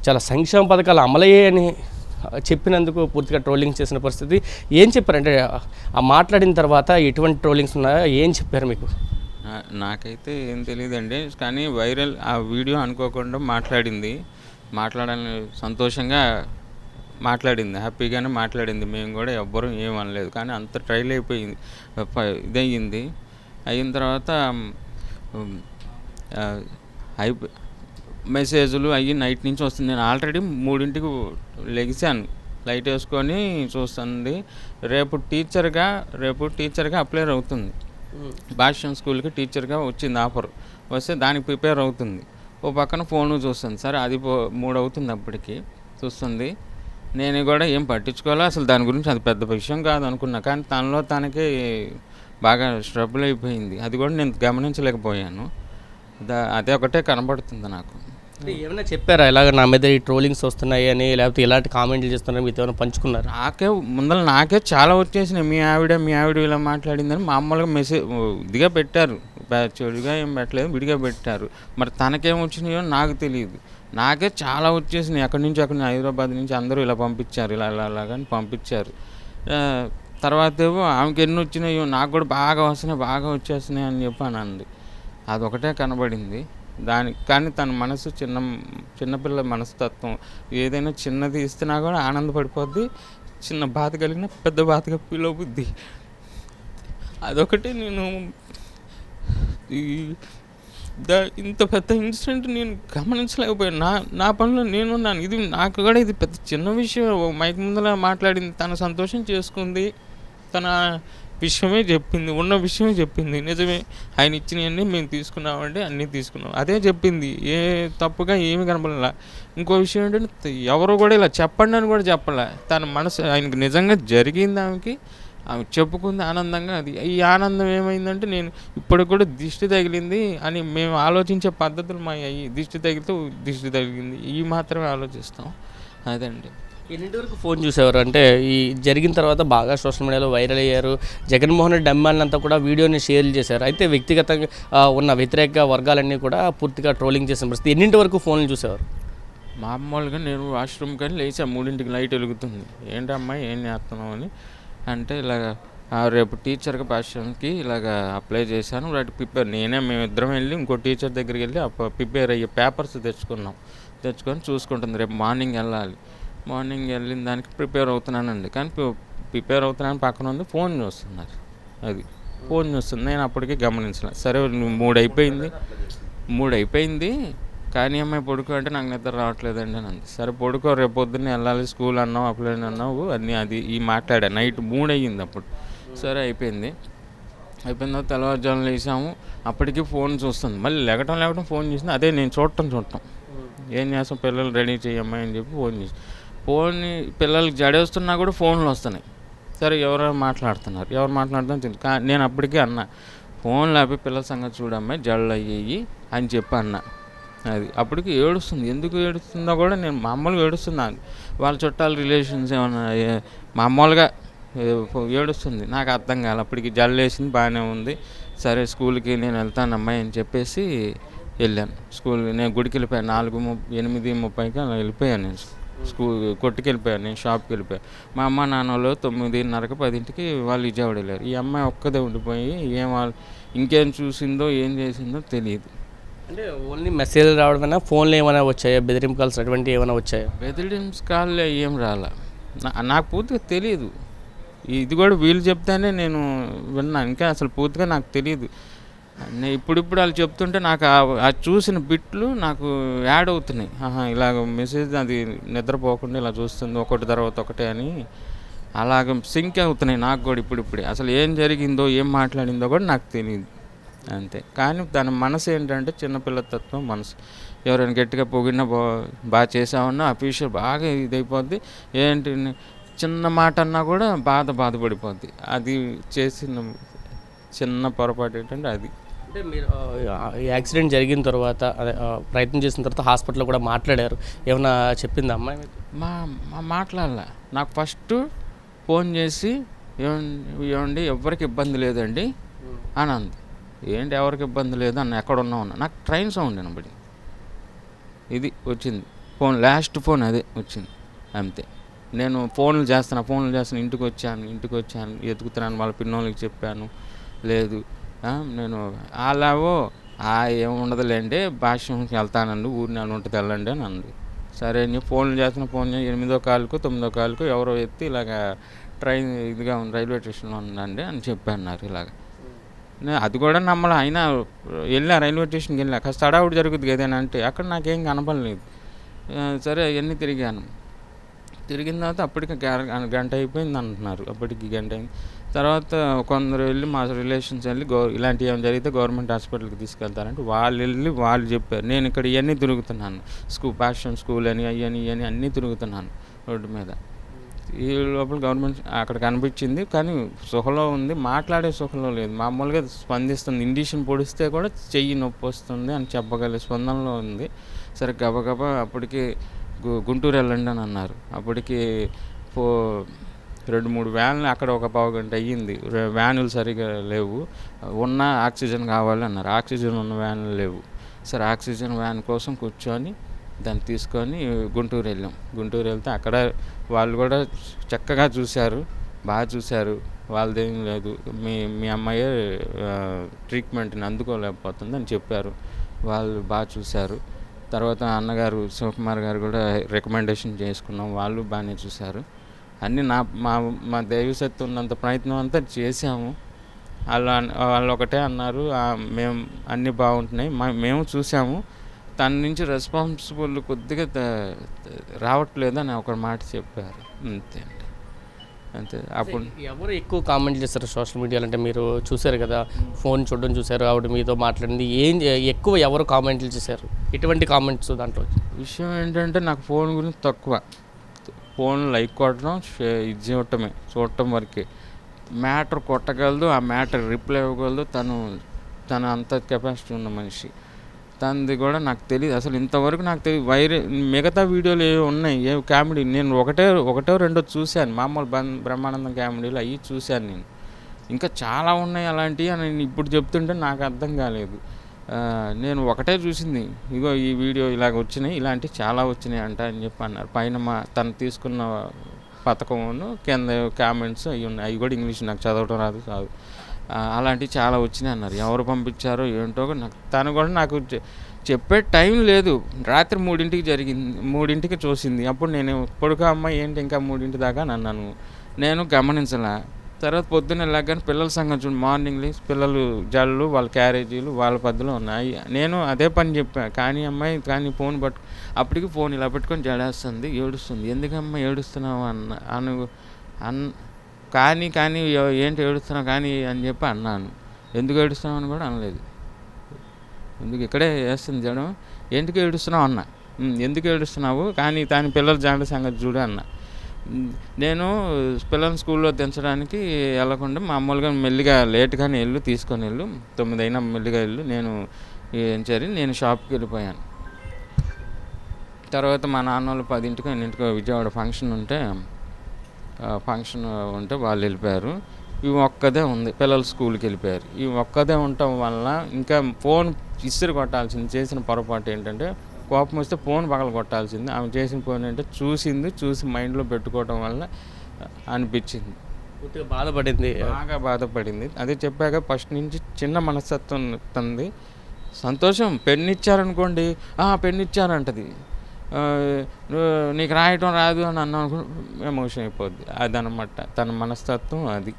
చాలా సంక్షేమ పథకాలు అమలయ్యాయని చెప్పినందుకు పూర్తిగా ట్రోలింగ్ చేసిన పరిస్థితి. ఏం చెప్పారంటే ఆ మాట్లాడిన తర్వాత ఎటువంటి ట్రోలింగ్స్ ఉన్నాయో ఏం చెప్పారు మీకు? నాకైతే ఏం తెలియదండి, కానీ వైరల్ ఆ వీడియో అనుకోకుండా మాట్లాడాలని సంతోషంగా మాట్లాడింది, హ్యాపీగానే మాట్లాడింది. మేము కూడా ఎవ్వరూ ఏం అనలేదు, కానీ అంత ట్రైల్ అయిపోయింది, ఇదయ్యింది. అయిన తర్వాత మెసేజ్లు అయ్యి నైట్ నుంచి వస్తుంది. నేను ఆల్రెడీ 3ంటికి లెగిసాను, లైట్ వేసుకొని చూస్తుంది. రేపు టీచర్గా అప్లై అవుతుంది, భాష్యం స్కూల్కి టీచర్గా వచ్చింది ఆఫర్ వస్తే దానికి ప్రిపేర్ అవుతుంది. ఓ పక్కన ఫోను చూస్తుంది. సరే అది 3 అవుతుంది అప్పటికి చూస్తుంది. నేను కూడా ఏం పట్టించుకోవాలా, అసలు దాని గురించి అది పెద్ద విషయం కాదు అనుకున్నా, కానీ తనలో తనకే బాగా స్ట్రబుల్ అయిపోయింది. అది కూడా నేను గమనించలేకపోయాను. అదే ఒకటే కనబడుతుంది నాకు. ఏమైనా చెప్పారా ఇలాగ నా మీద ఈ ట్రోలింగ్స్ వస్తున్నాయి అని, లేకపోతే ఇలాంటి కామెంట్లు చేస్తున్నారని మీతో ఏమైనా పంచుకున్నారు? నాకే చాలా వచ్చేసినాయి. మీ ఆవిడ ఇలా మాట్లాడిందని మామూలుగా మెసేజ్ ఇదిగా పెట్టారు, చెడుగా ఏం పెట్టలేదు, విడిగా పెట్టారు. మరి తనకేం వచ్చినాయో నాకు తెలియదు. నాకే చాలా వచ్చేసినాయి, అక్కడి నుంచి హైదరాబాద్ నుంచి అందరూ ఇలా పంపించారు, ఇలాగని పంపించారు. తర్వాత ఏమో ఆమెకి ఎన్ని వచ్చినాయో నాకు కూడా బాగా వచ్చేస్తున్నాయి అని చెప్పి అని అంది. అదొకటే కనబడింది కానీ తన మనసు చిన్నపిల్ల మనస్తత్వం. ఏదైనా చిన్నది ఇస్తున్నా కూడా ఆనందపడిపోద్ది, చిన్న బాధ కలిగిన పెద్ద బాధగా ఫీల్ అవుద్ది. అదొకటి నేను ఇంత పెద్ద ఇన్సిడెంట్ నేను గమనించలేకపోయాను. నా పనిలో నేనున్నాను. నాకు కూడా ఇది పెద్ద చిన్న విషయం. మైక్ ముందర మాట్లాడింది, తన సంతోషం చేసుకుంది, తన విషయమే చెప్పింది, ఉన్న విషయమే చెప్పింది. నిజమే, ఆయన ఇచ్చినవన్నీ మేము తీసుకున్నామంటే అన్నీ తీసుకున్నాం, అదే చెప్పింది. ఏ తప్పుగా ఏమి కనపడలే. ఇంకో విషయం ఏంటంటే ఎవరు కూడా ఇలా చెప్పండి అని కూడా చెప్పలే. తన మనసు ఆయనకి నిజంగా జరిగింది, ఆమె చెప్పుకుంది ఆనందంగా. ఈ ఆనందం ఏమైందంటే నేను ఇప్పటికి కూడా దిష్టి తగిలింది అని మేము ఆలోచించే పద్ధతులు మా అయ్యి, దిష్టి తగిలింది ఈ మాత్రమే ఆలోచిస్తాం. అదండి. ఎన్నింటి వరకు ఫోన్ చూసేవారు? అంటే ఈ జరిగిన తర్వాత బాగా సోషల్ మీడియాలో వైరల్ అయ్యారు. జగన్మోహన్ రెడ్డి అమ్మాయిలంతా కూడా వీడియోని షేర్ చేశారు. అయితే వ్యక్తిగతంగా ఉన్న వ్యతిరేక వర్గాలన్నీ కూడా పూర్తిగా ట్రోలింగ్ చేసిన పరిస్థితి. ఎన్నింటి వరకు ఫోన్లు చూసేవారు? మామూలుగా నేను వాష్రూమ్ కానీ లేచా, 3ంటికి లైట్ వెలుగుతుంది. ఏంటమ్మా ఏం చేస్తున్నావు అని అంటే, ఇలాగ రేపు టీచర్గా భాష్యంకి ఇలాగ అప్లై చేశాను, మేమిద్దరం వెళ్ళి ఇంకో టీచర్ దగ్గరికి వెళ్ళి ప్రిపేర్ అయ్యే పేపర్స్ తెచ్చుకొని చూసుకుంటుంది. రేపు మార్నింగ్ వెళ్ళిన దానికి ప్రిపేర్ అవుతున్నానండి. కానీ ప్రిపేర్ అవుతున్నాను పక్కన ఉంది, ఫోన్ చూస్తున్నారు. ఫోన్ చూస్తుంది. నేను అప్పటికే గమనించలేదు. సరే 3 అయిపోయింది కానీ అమ్మాయి పడుకో అంటే నాకు నిద్ర రావట్లేదండి అని అంది. సరే పడుకో, రేపు పొద్దున్నే వెళ్ళాలి, స్కూల్ అన్నావు, అప్లై అన్నావు అన్నీ మాట్లాడా. నైట్ 3 అయ్యింది అప్పుడు. సరే అయిపోయింది తెల్లవారుజామున లేసాము. అప్పటికి ఫోన్ చూస్తుంది. మళ్ళీ లేకటం ఫోన్ చూసింది. అదే నేను చూడటం ఏం చేస్తాం, పిల్లలు రెడీ చేయమ్మా అని చెప్పి ఫోన్ పిల్లలకి జడేస్తున్నా కూడా ఫోన్లు వస్తున్నాయి. సరే ఎవరు మాట్లాడుతున్నారు తెలియదు. నేను అప్పటికే అన్నా, ఫోన్ లేపి పిల్లల సంగతి చూడమ్మా, జడలు అయ్యాయి అని చెప్పి అన్నా. అప్పటికి ఏడుస్తుంది. ఎందుకు ఏడుస్తుందో కూడా నేను మామూలుగా ఏడుస్తున్నాను. వాళ్ళ చుట్టాల రిలేషన్స్ ఏమన్నా మామూలుగా ఏడుస్తుంది. నాకు అర్థం కాదు. అప్పటికి జడలు వేసింది, బాగానే ఉంది. సరే స్కూల్కి నేను వెళ్తాను అమ్మాయి అని చెప్పేసి వెళ్ళాను. నేను గుడికి వెళ్ళిపోయాను. 8:30కి అలా వెళ్ళిపోయాను. నేను కొట్టుకు వెళ్ళిపోయాను. నేను షాప్కి వెళ్ళిపోయాను. మా అమ్మ నాన్న వాళ్ళు 9:30కి 10ంటికి వాళ్ళు విజయవాడ వెళ్ళారు. ఈ అమ్మాయి ఒక్కదే ఉండిపోయి ఇంకేం చూసిందో ఏం చేసిందో తెలియదు. అంటే ఓన్లీ మెసేజ్ రావడమైనా, ఫోన్లో ఏమైనా వచ్చాయా, బెదిరింపు కాల్స్ అటువంటివి ఏమైనా వచ్చాయా? బెదిరింపు కాల్లో ఏం రాలా. నాకు పూర్తిగా తెలియదు. ఇది కూడా వీళ్ళు చెప్తేనే నేను విన్నాను, ఇంకా అసలు పూర్తిగా నాకు తెలియదు. ఇప్పుడు వాళ్ళు చెప్తుంటే నాకు అది చూసిన బిట్లు నాకు యాడ్ అవుతున్నాయి. ఇలాగ మెసేజ్ అది నిద్రపోకుండా ఇలా చూస్తుంది, ఒకటి తర్వాత ఒకటే అని అలాగ సింక్ అవుతున్నాయి నాకు కూడా ఇప్పుడిప్పుడే. అసలు ఏం జరిగిందో ఏం మాట్లాడిందో కూడా నాకు తెలియదు అంతే. కానీ దాని మనసు ఏంటంటే చిన్నపిల్ల తత్వం మనసు. ఎవరైనా గట్టిగా పొగిడినా బాగా చేసామన్నా అఫీషియల్ బాగా ఇదైపోద్ది. ఏంటి చిన్న మాట అన్నా కూడా బాధపడిపోద్ది. అది చేసిన చిన్న పొరపాటు ఏంటంటే అది. అంటే మీరు యాక్సిడెంట్ జరిగిన తర్వాత ప్రయత్నం చేసిన తర్వాత హాస్పిటల్లో కూడా మాట్లాడారు. ఏమన్నా చెప్పిందా అమ్మాయి? మాట్లాడలే. నాకు ఫస్ట్ ఫోన్ చేసి ఏమండి ఎవరికి ఇబ్బంది లేదండి అని అంది. ఏంటి ఎవరికి ఇబ్బంది లేదు అన్న, ఎక్కడ ఉన్నావు అన్న. నాకు ట్రైన్ సౌండ్ వినబడి ఇది వచ్చింది. ఫోన్ లాస్ట్ ఫోన్ అదే వచ్చింది అంతే. నేను ఫోన్లు చేస్తాను, ఇంటికి వచ్చాను ఎతుకుతున్నాను, వాళ్ళ పిన్నోళ్ళకి చెప్పాను, లేదు నేను అలావో ఏముండదులేండి భాష్యంకి వెళ్తానండి, ఊరి నెల ఉంటుంది వెళ్ళండి అని అంది. సరే అని ఫోన్లు చేస్తున్నా, 8వ కాలుకు 9వ కాలుకు ఎవరో ఎత్తి ఇలాగ ట్రైన్ ఇదిగా ఉంది, రైల్వే స్టేషన్లో ఉందండి అని చెప్పన్నారు. ఇలాగ అది కూడా నమ్మలే. అయినా వెళ్ళా, రైల్వే స్టేషన్కి వెళ్ళా, కాస్త హడావుడి జరుగుతుంది కదేనా అంటే అక్కడ నాకేం కనపడలేదు. సరే అవన్నీ తిరిగిన తర్వాత అప్పటికి గంట అయిపోయింది అంటున్నారు. అప్పటికి గంట అయింది. తర్వాత కొందరు వెళ్ళి మా రిలేషన్స్ వెళ్ళి ఇలాంటివి ఏమైనా జరిగితే గవర్నమెంట్ హాస్పిటల్కి తీసుకెళ్తారంటే వాళ్ళు చెప్పారు. నేను ఇక్కడ ఇవన్నీ తిరుగుతున్నాను, ప్యాషన్ స్కూల్ అని ఇవన్నీ అన్నీ తిరుగుతున్నాను రోడ్డు మీద. ఈ లోపల గవర్నమెంట్ అక్కడ కనిపించింది, కానీ సుఖలో ఉంది, మాట్లాడే సుఖలో లేదు, మామూలుగా స్పందిస్తుంది. ఇండిషన్ పొడిస్తే కూడా చెయ్యి నొప్పి వస్తుంది అని చెప్పగలిగే స్పందనలో ఉంది. సరే గబగబా అప్పటికి గుంటూరు వెళ్ళండి అని అన్నారు. అప్పటికి 2-3 వ్యాన్లు అక్కడ ఒక పావు గంట అయ్యింది. వ్యానులు సరిగా లేవు, ఉన్న ఆక్సిజన్ కావాలి అన్నారు. ఆక్సిజన్ ఉన్న వ్యాన్లు లేవు. సరే ఆక్సిజన్ వ్యాన్ కోసం కూర్చొని దాన్ని తీసుకొని గుంటూరు వెళ్ళాం. గుంటూరు వెళ్తే అక్కడ వాళ్ళు కూడా చక్కగా చూశారు, బాగా చూశారు. వాళ్ళదేం లేదు, మీ అమ్మాయి ట్రీట్మెంట్ని అందుకోలేకపోతుంది అని చెప్పారు. వాళ్ళు బాగా చూశారు. తర్వాత అన్నగారు శివకుమార్ గారు కూడా రికమెండేషన్ చేసుకున్నాం, వాళ్ళు బాగానే చూశారు. అన్నీ మా దైవశక్తి ఉన్నంత ప్రయత్నం అంతా చేసాము. వాళ్ళు ఒకటే అన్నారు, మేము అన్నీ బాగుంటున్నాయి, మేము చూసాము, తన నుంచి రెస్పాన్సిబుల్ కొద్దిగా రావట్లేదు అని ఒక మాట చెప్పారు. అంతే. అప్పుడు ఎవరు ఎక్కువ కామెంట్లు చేస్తారు సోషల్ మీడియాలో? అంటే మీరు చూశారు కదా, ఫోన్ చూడడం చూశారు, ఆవిడ మీతో మాట్లాడింది, ఎక్కువ ఎవరు కామెంట్లు చేశారు? ఎటువంటి కామెంట్స్ దాంట్లో? విషయం ఏంటంటే నాకు ఫోన్ గురించి తక్కువ, ఫోన్ లైక్ కొట్టడం, ఇది చూడటం వరకే. మ్యాటర్ కొట్టగలదు, ఆ మ్యాటర్ రిప్లై ఇవ్వగలదు, తను అంత కెపాసిటీ ఉన్న మనిషి. తనది కూడా నాకు తెలియదు అసలు, ఇంతవరకు నాకు తెలియదు. మిగతా వీడియోలు ఏవి ఉన్నాయి, కామెడీ నేను ఒకటో రెండో చూశాను, మామూలు బ్రహ్మానందం కామెడీలు అవి చూశాను నేను. ఇంకా చాలా ఉన్నాయి అలాంటివి అని ఇప్పుడు చెప్తుంటే నాకు అర్థం కాలేదు. నేను ఒకటే చూసింది, ఇగో ఈ వీడియో ఇలాగ వచ్చినాయి, ఇలాంటివి చాలా వచ్చినాయి అంట అని చెప్పి అన్నారు. పైన తను తీసుకున్న పథకమును కింద కామెంట్స్ అవి ఉన్నాయి, అవి కూడా ఇంగ్లీష్ నాకు చదవడం రాదు. అలాంటివి చాలా వచ్చినాయి అన్నారు. ఎవరు పంపించారో ఏంటో తను కూడా నాకు చెప్పే టైం లేదు. రాత్రి 3ంటికి జరిగింది, 3ంటికి చూసింది. అప్పుడు నేను పొడుగు అమ్మాయి ఏంటి ఇంకా 3ంటి దాకా అని అన్నాను. నేను గమనించలే. తర్వాత పొద్దున్న వెళ్ళగానే పిల్లల సంగతి చూడండి, మార్నింగ్ లేచి పిల్లలు జళ్ళు, వాళ్ళ క్యారేజీలు వాళ్ళ పద్ధతిలో ఉన్నాయి. నేను అదే పని చెప్పాను, కానీ ఫోన్ అప్పటికి ఫోన్ ఇలా పెట్టుకొని జడేస్తుంది, ఏడుస్తుంది. ఎందుకమ్మా ఏడుస్తున్నావు కానీ ఏంటి ఏడుస్తున్నావు కానీ అని చెప్పి అన్నాను. ఎందుకు ఏడుస్తున్నావు అని కూడా అనలేదు. ఎందుకు ఇక్కడే వేస్తుంది జడం, ఎందుకు ఏడుస్తున్నావు అన్నా. ఎందుకు ఏడుస్తున్నావు కానీ పిల్లల జాండ సంగతి చూడు అన్న. నేను పిల్లల్ని స్కూల్లో దించడానికి వెళ్ళకుండా మామూలుగా మెల్లిగా లేట్గానే తీసుకొని 9 అయినా మెల్లిగా నేను నేను షాప్కి వెళ్ళిపోయాను. తర్వాత మా నాన్న వాళ్ళు 10ంటికో 8ంటికో విజయవాడ ఫంక్షన్ ఉంటే వాళ్ళు వెళ్ళిపోయారు. ఇవి ఒక్కదే ఉంది, పిల్లలు స్కూల్కి వెళ్ళిపోయారు. ఇవి ఒక్కదే ఉండటం వల్ల ఇంకా ఫోన్ ఇసురు కొట్టాల్సింది. చేసిన పొరపాటు ఏంటంటే కోపం వస్తే ఫోన్ పగల కొట్టాల్సింది. ఆమె చేసిన ఫోన్ అంటే చూసి మైండ్లో పెట్టుకోవడం వల్ల అనిపించింది, బాగా బాధపడింది. అదే చెప్పాక ఫస్ట్ నుంచి చిన్న మనస్తత్వం తంది. సంతోషం, పెన్నిచ్చారనుకోండి, పెన్నిచ్చారంటది, నీకు రాయటం రాదు అని అన్నాను, ఎమోషన్ అయిపోద్ది. అదనమాట తన మనస్తత్వం అది.